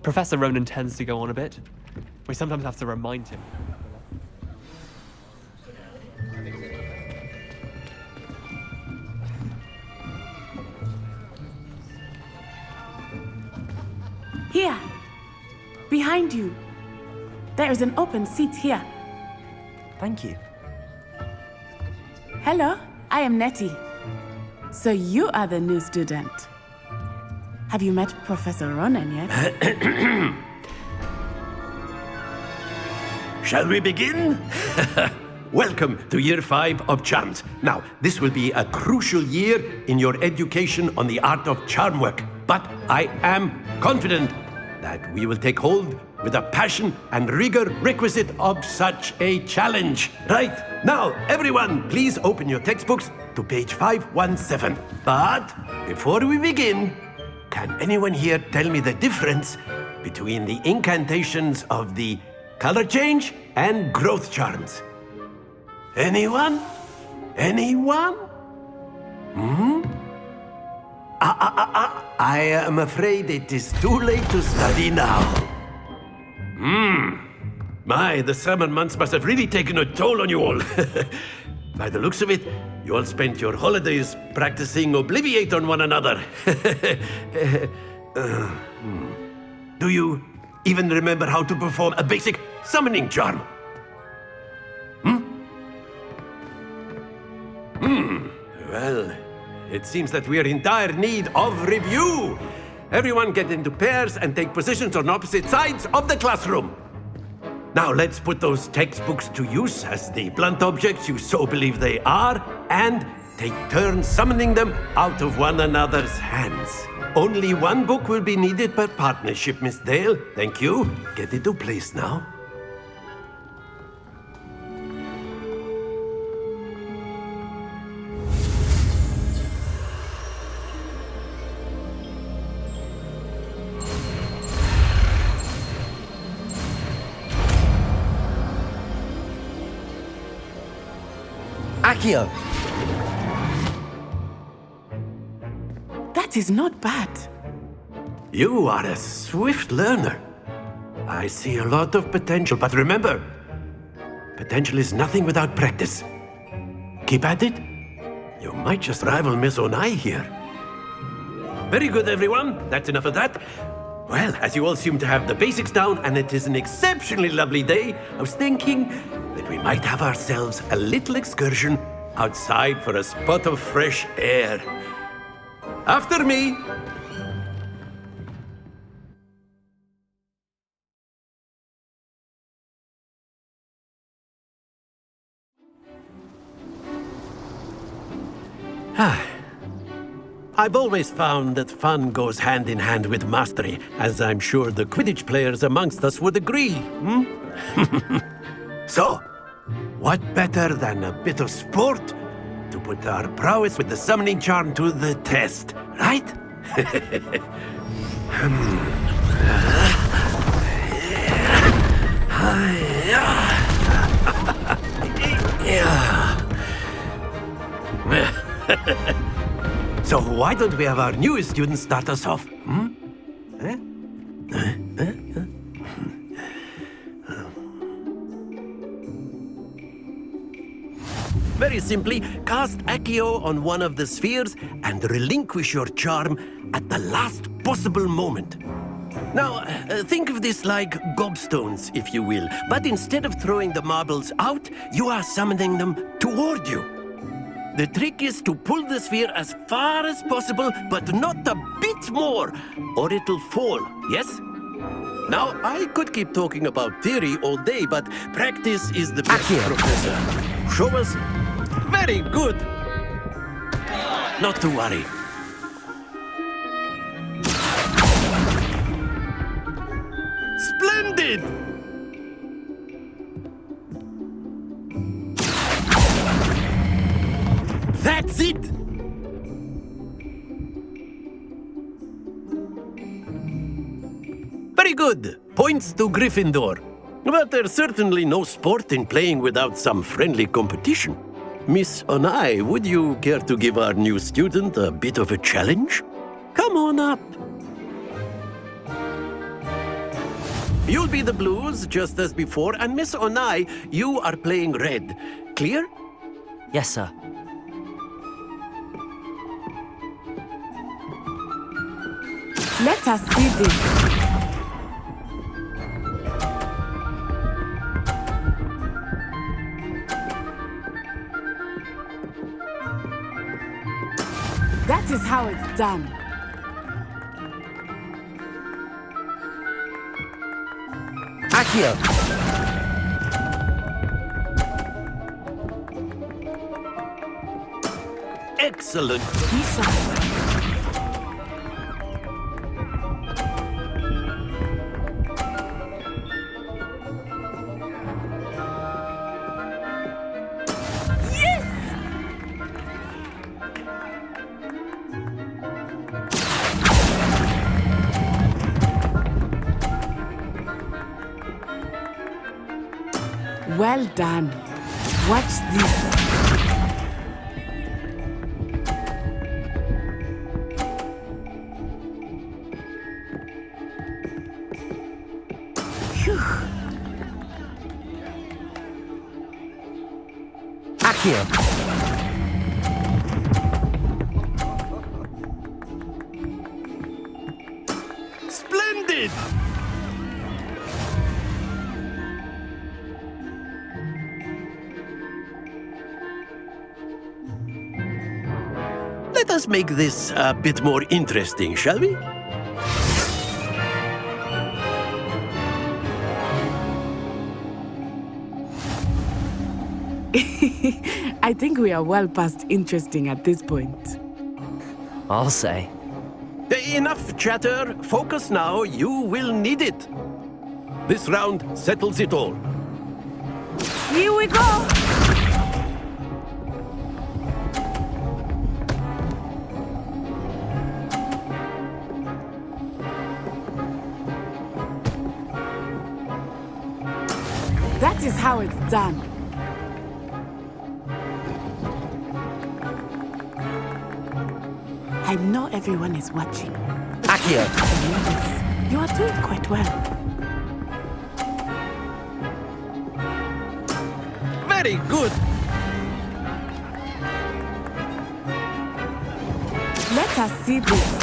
Professor Ronan tends to go on a bit. We sometimes have to remind him. Here, behind you. There is an open seat here. Thank you. Hello, I am Nettie. So you are the new student. Have you met Professor Ronan yet? Shall we begin? Welcome to Year 5 of Charms. Now, this will be a crucial year in your education on the art of charm work. But I am confident that we will take hold with the passion and rigor requisite of such a challenge. Right, now, everyone, please open your textbooks to page 517. But before we begin, can anyone here tell me the difference between the incantations of the color change and growth charms? Anyone? Anyone? I am afraid it is too late to study now. My, the summer months must have really taken a toll on you all. By the looks of it, you all spent your holidays practicing Obliviate on one another. Do you even remember how to perform a basic summoning charm? Well, it seems that we are in dire need of review. Everyone get into pairs and take positions on opposite sides of the classroom. Now let's put those textbooks to use as the blunt objects you so believe they are, and take turns summoning them out of one another's hands. Only one book will be needed per partnership, Miss Dale. Thank you. Get into place now. Accio! That is not bad. You are a swift learner. I see a lot of potential, but remember, potential is nothing without practice. Keep at it. You might just rival Miss Onai here. Very good, everyone. That's enough of that. Well, as you all seem to have the basics down, and it is an exceptionally lovely day, I was thinking that we might have ourselves a little excursion outside for a spot of fresh air. After me. I've always found that fun goes hand in hand with mastery, as I'm sure the Quidditch players amongst us would agree. So, what better than a bit of sport to put our prowess with the summoning charm to the test, right? So why don't we have our newest student start us off? Very simply, cast Accio on one of the spheres and relinquish your charm at the last possible moment. Now, think of this like gobstones, if you will, but instead of throwing the marbles out, you are summoning them toward you. The trick is to pull the sphere as far as possible, but not a bit more, or it'll fall, yes? Now, I could keep talking about theory all day, but practice is the best, Professor. Show us. Very good. Not to worry. Splendid! That's it! Very good. Points to Gryffindor. But there's certainly no sport in playing without some friendly competition. Miss Onai, would you care to give our new student a bit of a challenge? Come on up. You'll be the blues, just as before, and Miss Onai, you are playing red. Clear? Yes, sir. Let us see this. That is how it's done. Accio! Excellent. Misha. Well done. Watch this. Phew. Accio! Splendid! Let us make this a bit more interesting, shall we? I think we are well past interesting at this point. I'll say. Enough chatter. Focus now. You will need it. This round settles it all. Here we go! That is how it's done. I know everyone is watching. Accio! Yes, you are doing quite well. Very good. Let us see this.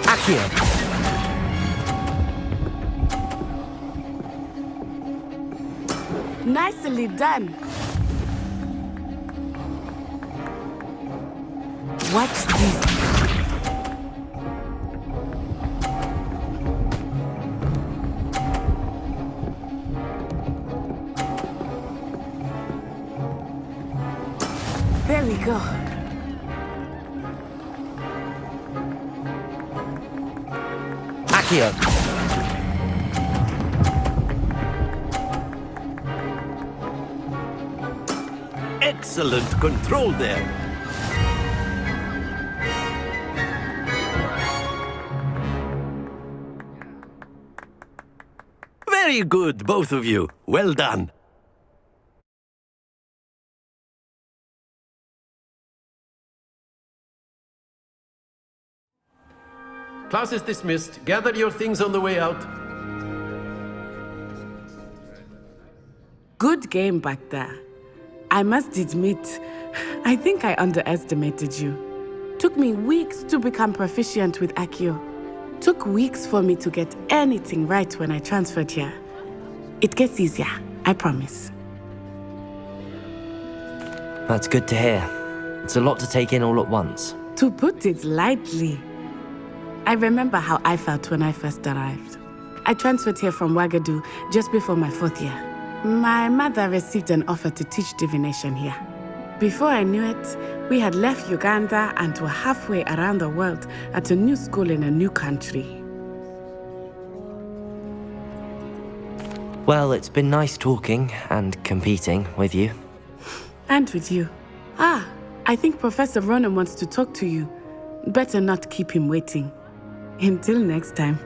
Accio! Nicely done. Watch this. There we go. Accio! Excellent control there. Very good, both of you. Well done. Class is dismissed. Gather your things on the way out. Good game back there. I must admit, I think I underestimated you. Took me weeks to become proficient with Accio. Took weeks for me to get anything right when I transferred here. It gets easier, I promise. That's good to hear. It's a lot to take in all at once. To put it lightly, I remember how I felt when I first arrived. I transferred here from Ouagadougou just before my 4th year. My mother received an offer to teach divination here. Before I knew it, we had left Uganda and were halfway around the world at a new school in a new country. Well, it's been nice talking and competing with you. And with you. Ah, I think Professor Ronan wants to talk to you. Better not keep him waiting. Until next time.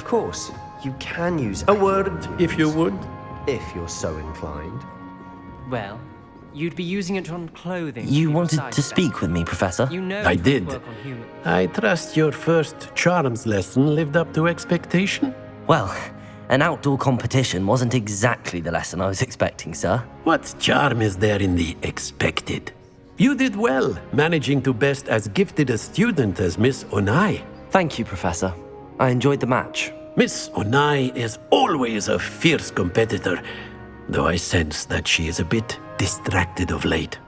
Of course, you can use A word, if you would. if you're so inclined. Well, you'd be using it on clothing. You to wanted side to effect. speak with me, Professor? You know I it would did. work on humans. I trust your first charms lesson lived up to expectation. Well, an outdoor competition wasn't exactly the lesson I was expecting, sir. What charm is there in the expected? You did well, managing to best as gifted a student as Miss Onai. Thank you, Professor. I enjoyed the match. Miss Onai is always a fierce competitor, though I sense that she is a bit distracted of late.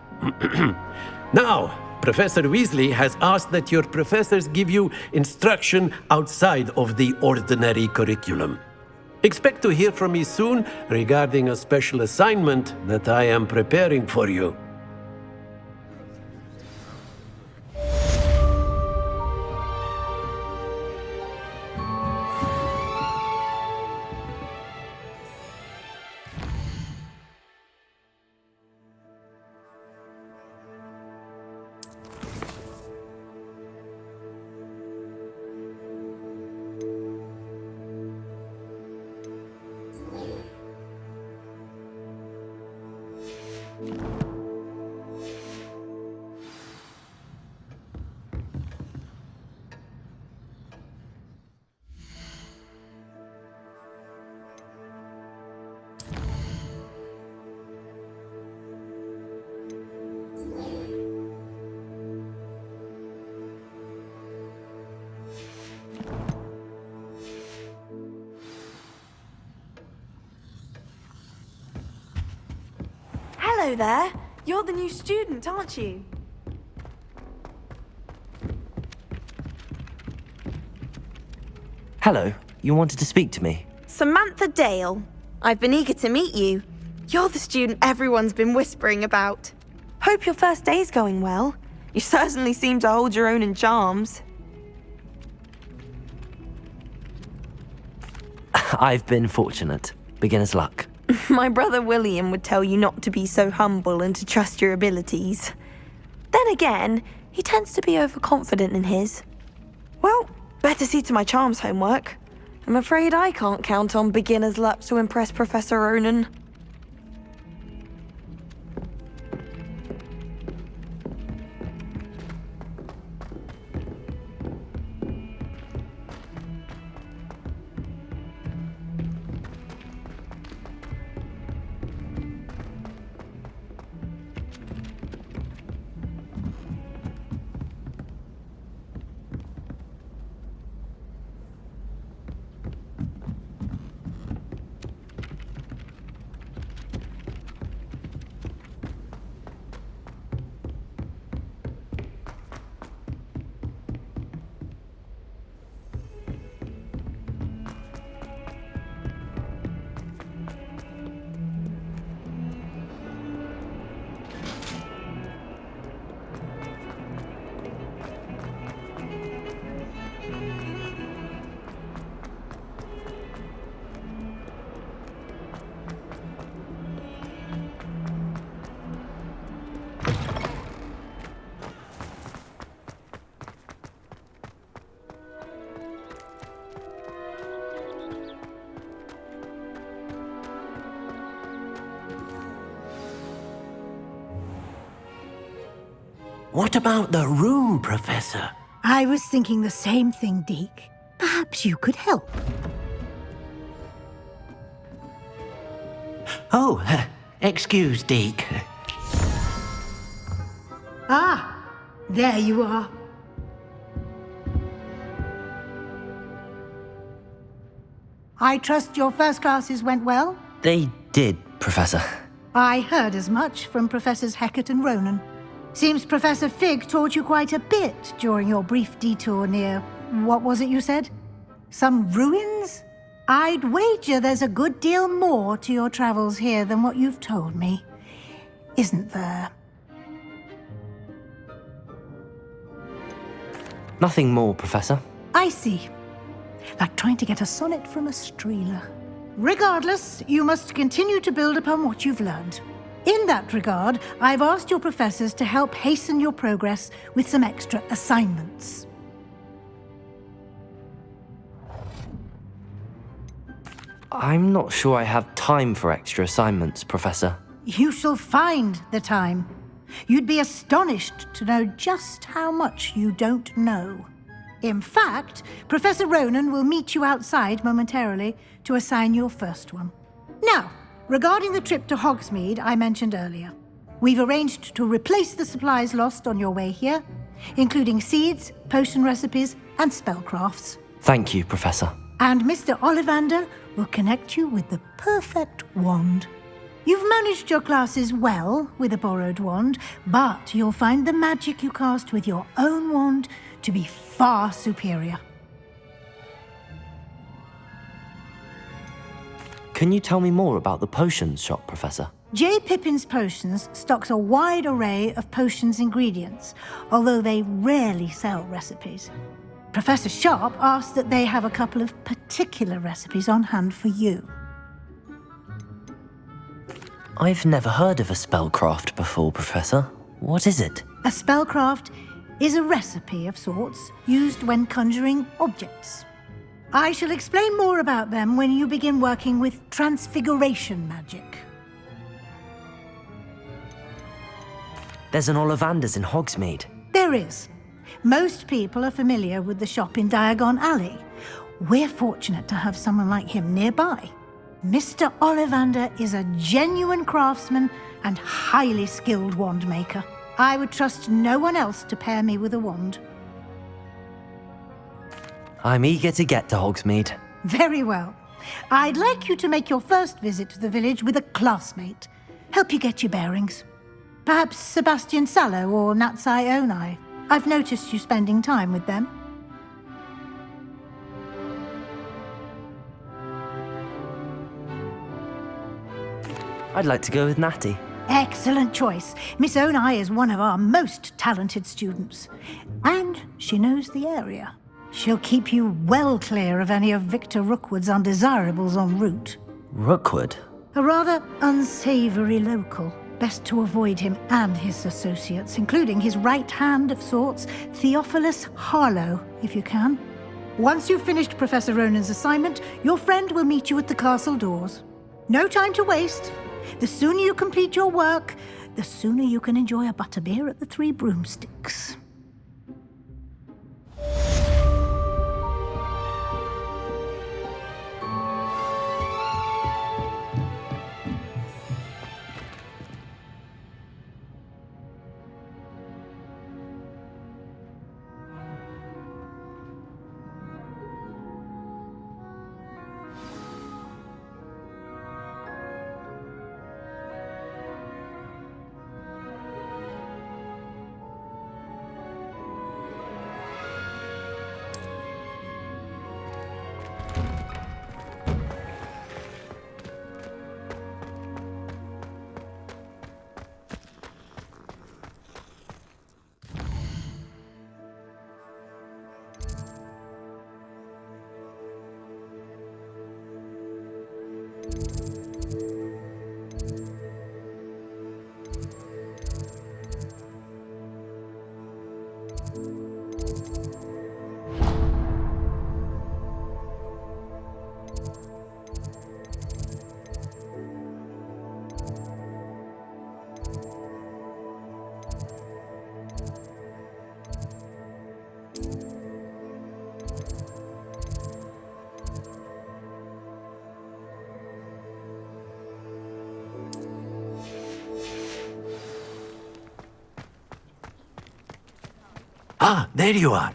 Now, Professor Weasley has asked that your professors give you instruction outside of the ordinary curriculum. Expect to hear from me soon regarding a special assignment that I am preparing for you. Hello there. You're the new student, aren't you? Hello, you wanted to speak to me? Samantha Dale. I've been eager to meet you. You're the student everyone's been whispering about. Hope your first day's going well. You certainly seem to hold your own in charms. I've been fortunate. Beginner's luck. My brother William would tell you not to be so humble and to trust your abilities. Then again, he tends to be overconfident in his. Well, better see to my charms homework. I'm afraid I can't count on beginner's luck to impress Professor Ronan. What about the room, Professor? I was thinking the same thing, Deke. Perhaps you could help. Oh, excuse, Deke. Ah, there you are. I trust your first classes went well? They did, Professor. I heard as much from Professors Hecat and Ronan. Seems Professor Fig taught you quite a bit during your brief detour near... what was it you said? Some ruins? I'd wager there's a good deal more to your travels here than what you've told me. Isn't there? Nothing more, Professor. I see. Like trying to get a sonnet from a streeler. Regardless, you must continue to build upon what you've learned. In that regard, I've asked your professors to help hasten your progress with some extra assignments. I'm not sure I have time for extra assignments, Professor. You shall find the time. You'd be astonished to know just how much you don't know. In fact, Professor Ronan will meet you outside momentarily to assign your first one. Now, regarding the trip to Hogsmeade I mentioned earlier, we've arranged to replace the supplies lost on your way here, including seeds, potion recipes, and spellcrafts. Thank you, Professor. And Mr. Ollivander will connect you with the perfect wand. You've managed your classes well with a borrowed wand, but you'll find the magic you cast with your own wand to be far superior. Can you tell me more about the potions shop, Professor? J. Pippin's Potions stocks a wide array of potions ingredients, although they rarely sell recipes. Professor Sharp asked that they have a couple of particular recipes on hand for you. I've never heard of a spellcraft before, Professor. What is it? A spellcraft is a recipe of sorts used when conjuring objects. I shall explain more about them when you begin working with transfiguration magic. There's an Ollivander's in Hogsmeade. There is. Most people are familiar with the shop in Diagon Alley. We're fortunate to have someone like him nearby. Mr. Ollivander is a genuine craftsman and highly skilled wand maker. I would trust no one else to pair me with a wand. I'm eager to get to Hogsmeade. Very well. I'd like you to make your first visit to the village with a classmate. Help you get your bearings. Perhaps Sebastian Sallow or Natsai Onai. I've noticed you spending time with them. I'd like to go with Natty. Excellent choice. Miss Onai is one of our most talented students. And she knows the area. She'll keep you well clear of any of Victor Rookwood's undesirables en route. Rookwood? A rather unsavory local. Best to avoid him and his associates, including his right hand of sorts, Theophilus Harlow, if you can. Once you've finished Professor Ronan's assignment, your friend will meet you at the castle doors. No time to waste. The sooner you complete your work, the sooner you can enjoy a butterbeer at the Three Broomsticks. Ah, there you are.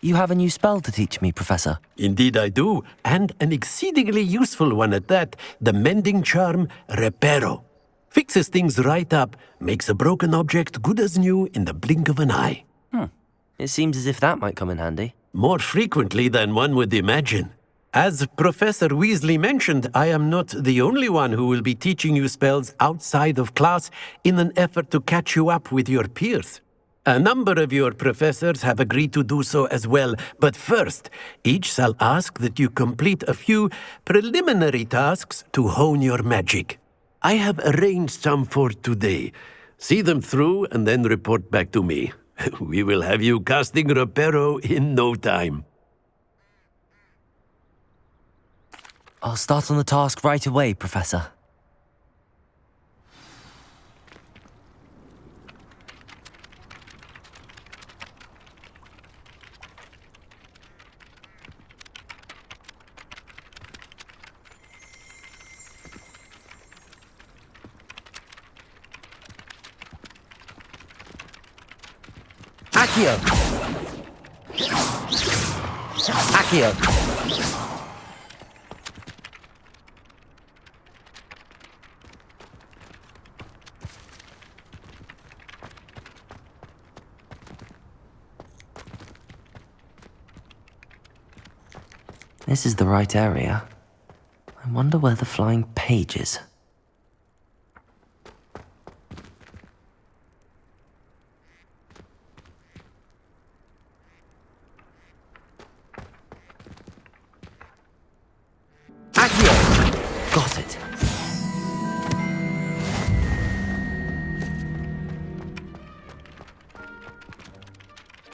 You have a new spell to teach me, Professor. Indeed I do, and an exceedingly useful one at that, the mending charm Reparo. Fixes things right up, makes a broken object good as new in the blink of an eye. It seems as if that might come in handy. More frequently than one would imagine. As Professor Weasley mentioned, I am not the only one who will be teaching you spells outside of class in an effort to catch you up with your peers. A number of your professors have agreed to do so as well, but first, each shall ask that you complete a few preliminary tasks to hone your magic. I have arranged some for today. See them through and then report back to me. We will have you casting Reparo in no time. I'll start on the task right away, Professor. Accio! Accio! This is the right area. I wonder where the flying page is. Accio! Got it.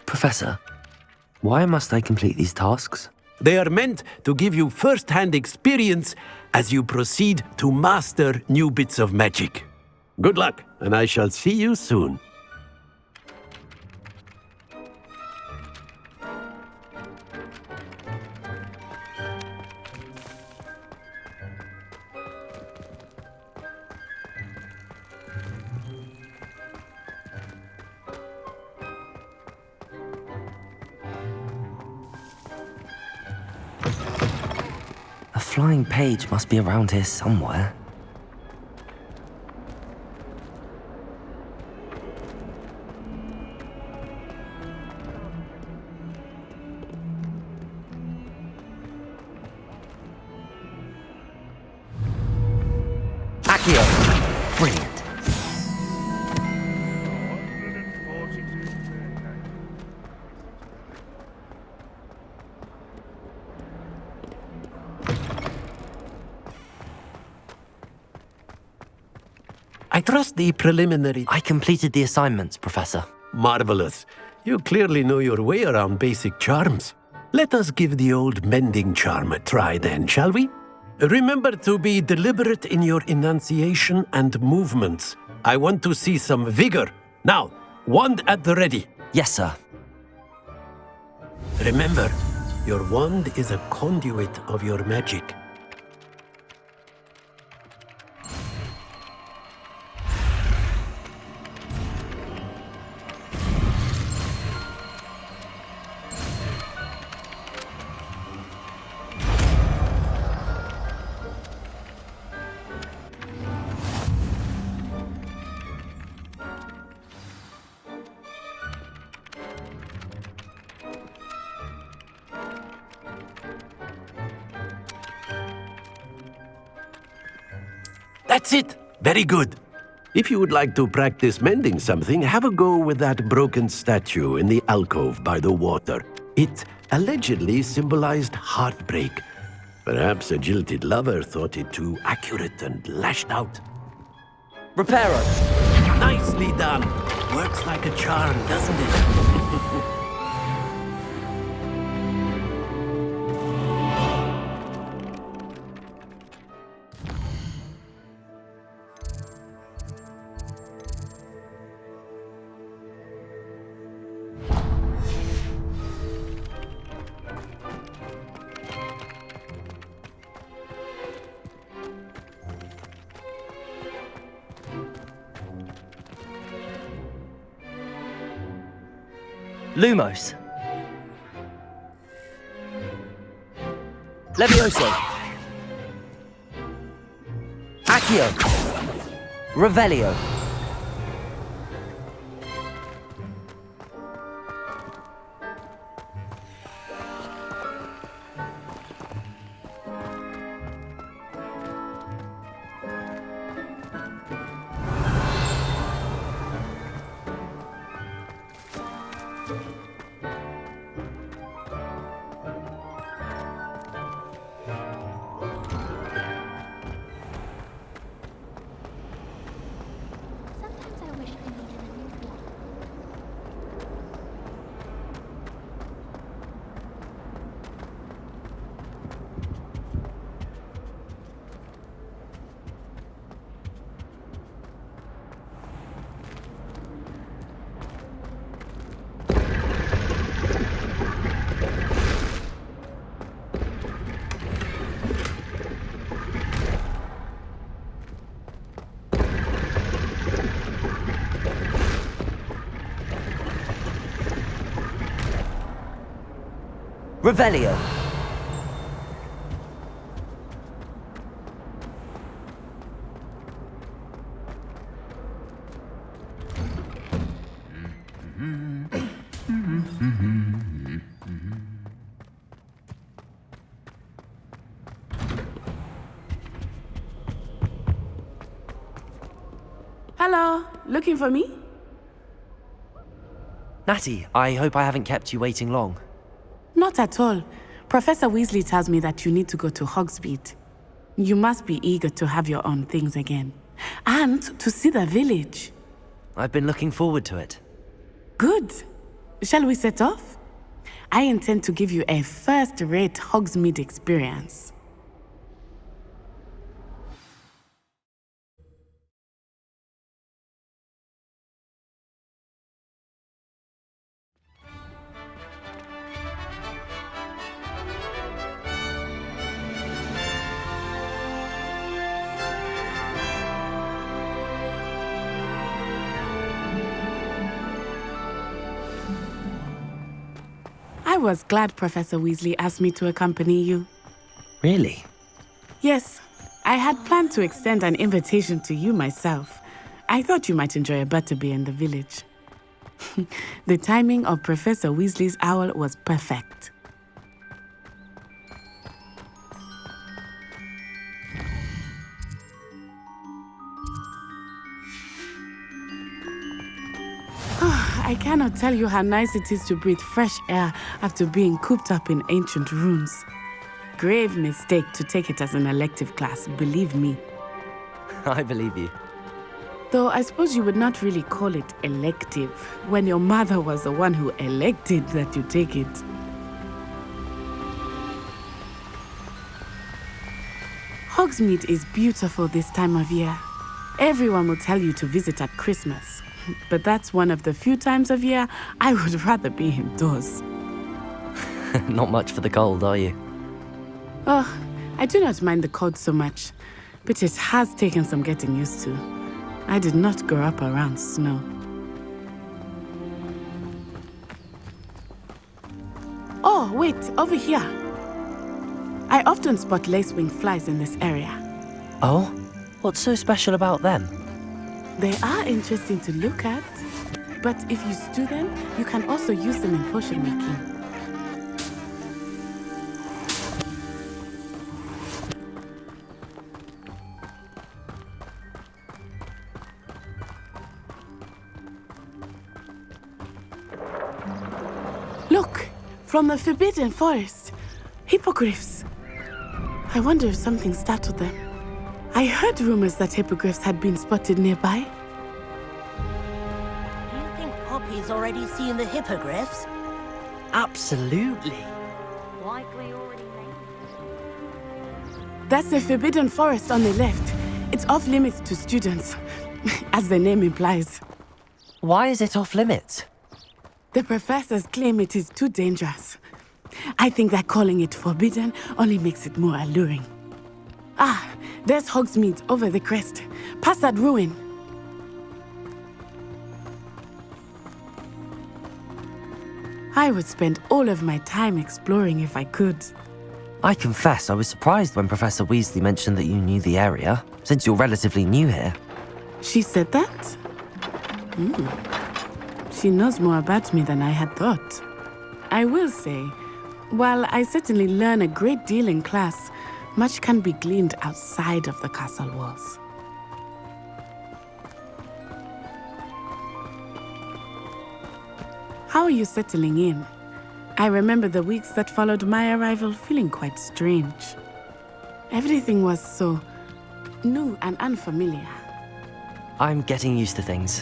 Professor, why must I complete these tasks? They are meant to give you first-hand experience as you proceed to master new bits of magic. Good luck, and I shall see you soon. A flying page must be around here somewhere. Accio! Brilliant. I trust the preliminary... I completed the assignments, Professor. Marvelous. You clearly know your way around basic charms. Let us give the old mending charm a try then, shall we? Remember to be deliberate in your enunciation and movements. I want to see some vigor. Now, wand at the ready. Yes, sir. Remember, your wand is a conduit of your magic. That's it! Very good. If you would like to practice mending something, have a go with that broken statue in the alcove by the water. It allegedly symbolized heartbreak. Perhaps a jilted lover thought it too accurate and lashed out. Reparo! Nicely done! Works like a charm, doesn't it? Lumos. Levioso. Accio. Revelio. Revelio. Hello, looking for me? Natty, I hope I haven't kept you waiting long. Not at all. Professor Weasley tells me that you need to go to Hogsmeade. You must be eager to have your own things again. And to see the village. I've been looking forward to it. Good. Shall we set off? I intend to give you a first-rate Hogsmeade experience. I was glad Professor Weasley asked me to accompany you. Really? Yes, I had planned to extend an invitation to you myself. I thought you might enjoy a butterbeer in the village. The timing of Professor Weasley's owl was perfect. I cannot tell you how nice it is to breathe fresh air after being cooped up in ancient rooms. Grave mistake to take it as an elective class, believe me. I believe you. Though I suppose you would not really call it elective when your mother was the one who elected that you take it. Hogsmeade is beautiful this time of year. Everyone will tell you to visit at Christmas. But that's one of the few times of year I would rather be indoors. Not much for the cold, are you? Oh, I do not mind the cold so much, but it has taken some getting used to. I did not grow up around snow. Oh, wait, over here. I often spot lacewing flies in this area. Oh? What's so special about them? They are interesting to look at, but if you stew them, you can also use them in potion making. Look, from the Forbidden Forest, hippogriffs. I wonder if something startled them. I heard rumors that hippogriffs had been spotted nearby. Do you think Poppy's already seen the hippogriffs? Absolutely. Likely already made. That's the Forbidden Forest on the left. It's off limits to students, as the name implies. Why is it off limits? The professors claim it is too dangerous. I think that calling it forbidden only makes it more alluring. Ah, there's Hogsmeade over the crest. Past that ruin. I would spend all of my time exploring if I could. I confess I was surprised when Professor Weasley mentioned that you knew the area, since you're relatively new here. She said that? She knows more about me than I had thought. I will say, while I certainly learn a great deal in class, much can be gleaned outside of the castle walls. How are you settling in? I remember the weeks that followed my arrival feeling quite strange. Everything was so new and unfamiliar. I'm getting used to things.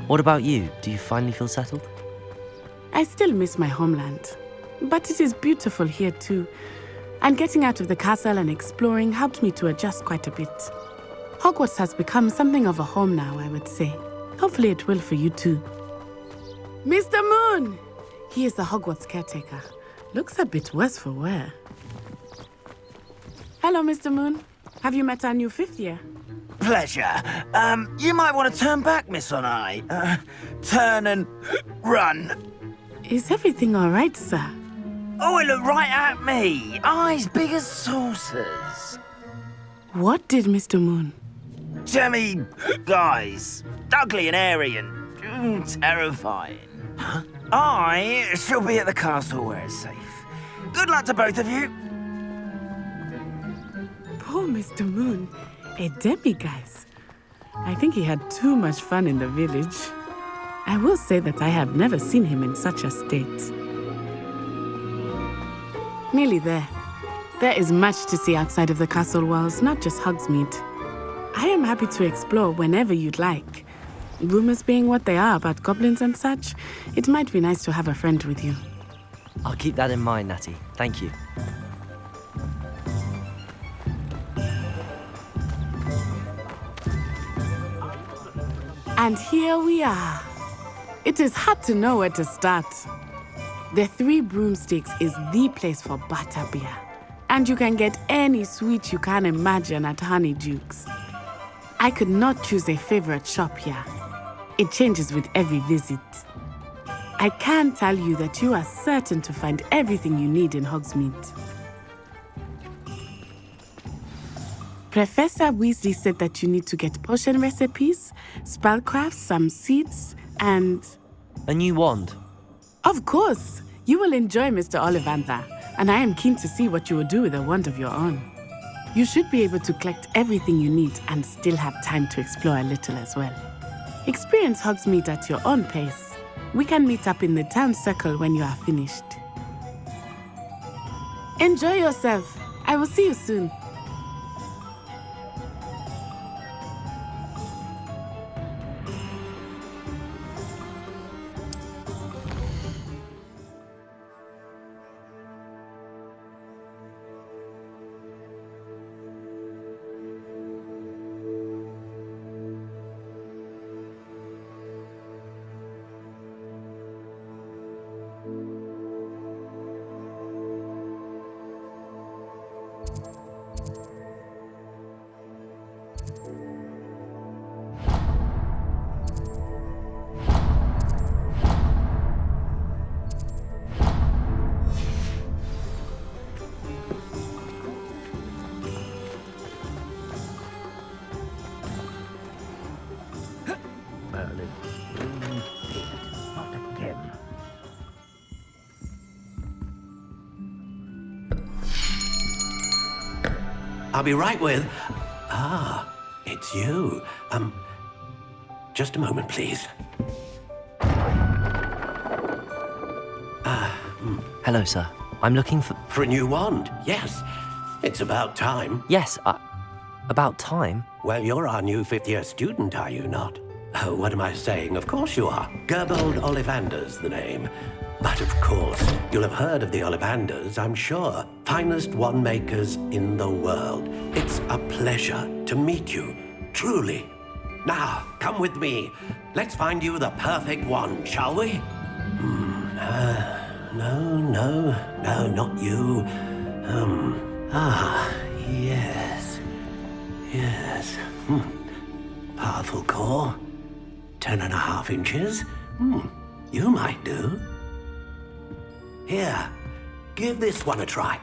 What about you? Do you finally feel settled? I still miss my homeland, but it is beautiful here too. And getting out of the castle and exploring helped me to adjust quite a bit. Hogwarts has become something of a home now, I would say. Hopefully it will for you too. Mr. Moon! He is the Hogwarts caretaker. Looks a bit worse for wear. Hello, Mr. Moon. Have you met our new fifth year? Pleasure. You might want to turn back, Miss Onai. Turn and run. Is everything all right, sir? Oh, it looked right at me. Eyes big as saucers. What did Mr. Moon? Jemmy, guys, ugly and airy and terrifying. Huh? I shall be at the castle where it's safe. Good luck to both of you. Poor Mr. Moon, a demiguise. I think he had too much fun in the village. I will say that I have never seen him in such a state. Nearly there. There is much to see outside of the castle walls, not just Hogsmeade. I am happy to explore whenever you'd like. Rumors being what they are about goblins and such, it might be nice to have a friend with you. I'll keep that in mind, Natty. Thank you. And here we are. It is hard to know where to start. The Three Broomsticks is the place for butterbeer. And you can get any sweet you can imagine at Honeydukes. I could not choose a favorite shop here. It changes with every visit. I can tell you that you are certain to find everything you need in Hogsmeade. Professor Weasley said that you need to get potion recipes, spellcrafts, some seeds, and... A new wand. Of course! You will enjoy Mr. Ollivander, and I am keen to see what you will do with a wand of your own. You should be able to collect everything you need and still have time to explore a little as well. Experience Hogsmeade at your own pace. We can meet up in the town circle when you are finished. Enjoy yourself. I will see you soon. I'll be right with... Ah, it's you. Just a moment, please. Hello, sir. I'm looking for... For a new wand, yes. It's about time. Yes, about time. Well, you're our new fifth-year student, are you not? Oh, what am I saying? Of course you are. Gerbold Ollivander's the name. But of course, you'll have heard of the Ollivanders, I'm sure. Finest wand makers in the world. It's a pleasure to meet you, truly. Now, come with me. Let's find you the perfect wand, shall we? No, not you. Yes. Powerful core. 10.5 inches. You might do. Here, give this one a try.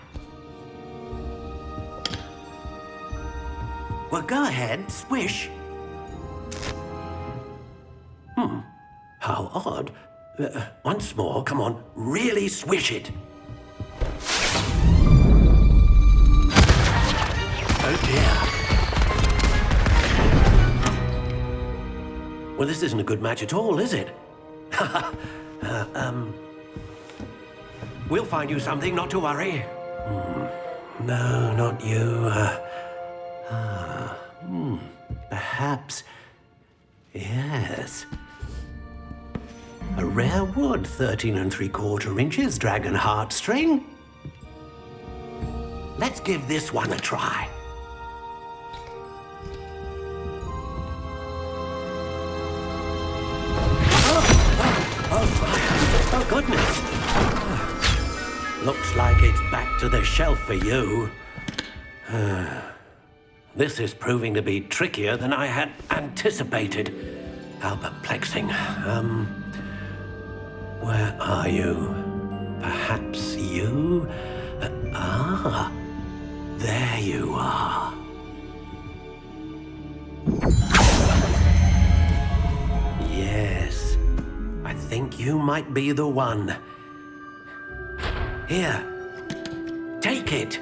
Well, go ahead, swish. How odd. Once more, come on, really swish it. Oh dear. Well, this isn't a good match at all, is it? We'll find you something, not to worry. No, not you. Perhaps... Yes. A rare wood, 13 3/4 inches, dragon heartstring. Let's give this one a try. Oh, goodness. Looks like it's back to the shelf for you. This is proving to be trickier than I had anticipated. How perplexing. Where are you? Perhaps you? There you are. Yes, I think you might be the one. Here, take it.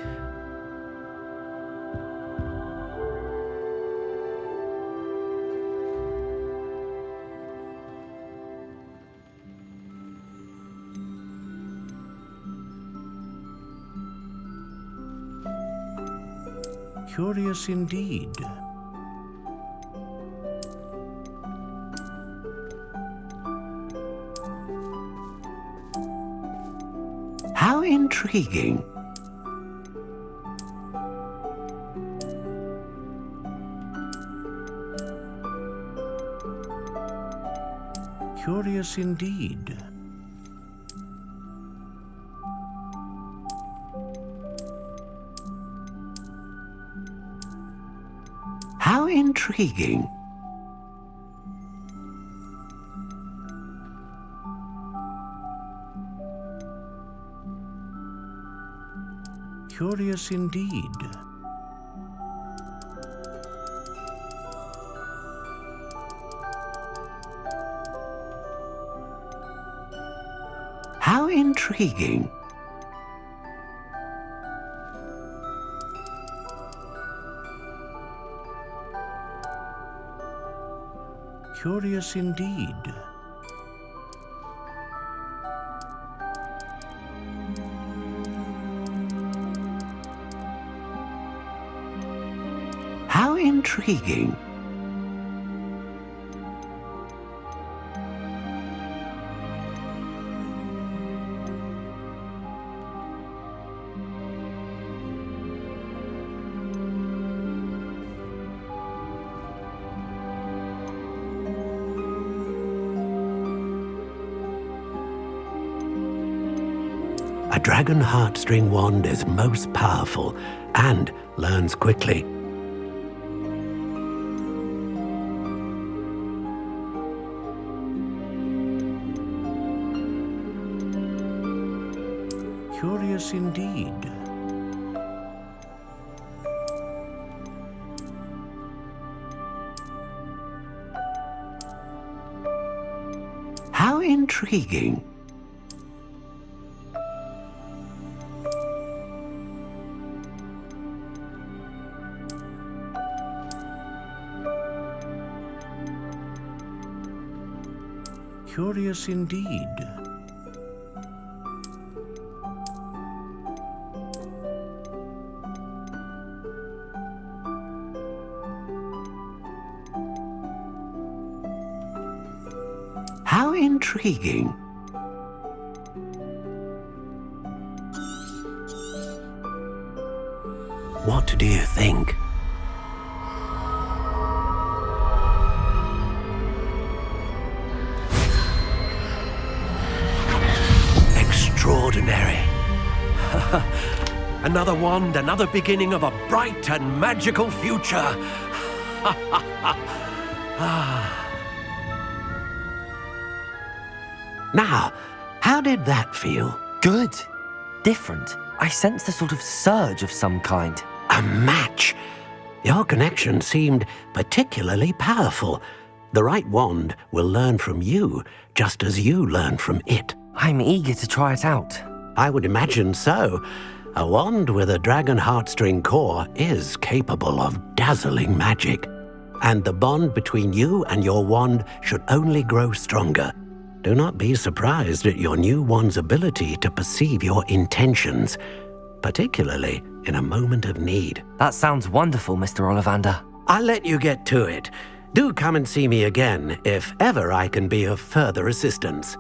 Curious indeed. How intriguing. Curious indeed. How intriguing. Curious indeed. How intriguing. Curious indeed. How intriguing. A dragon heartstring wand is most powerful and learns quickly. Curious indeed. How intriguing. Curious indeed. How intriguing. What do you think? Extraordinary. Another wand, another beginning of a bright and magical future. Now, how did that feel? Good. Different. I sensed a sort of surge of some kind. A match. Your connection seemed particularly powerful. The right wand will learn from you, just as you learn from it. I'm eager to try it out. I would imagine so. A wand with a dragon heartstring core is capable of dazzling magic. And the bond between you and your wand should only grow stronger. Do not be surprised at your new wand's ability to perceive your intentions, particularly in a moment of need. That sounds wonderful, Mr. Ollivander. I'll let you get to it. Do come and see me again if ever I can be of further assistance.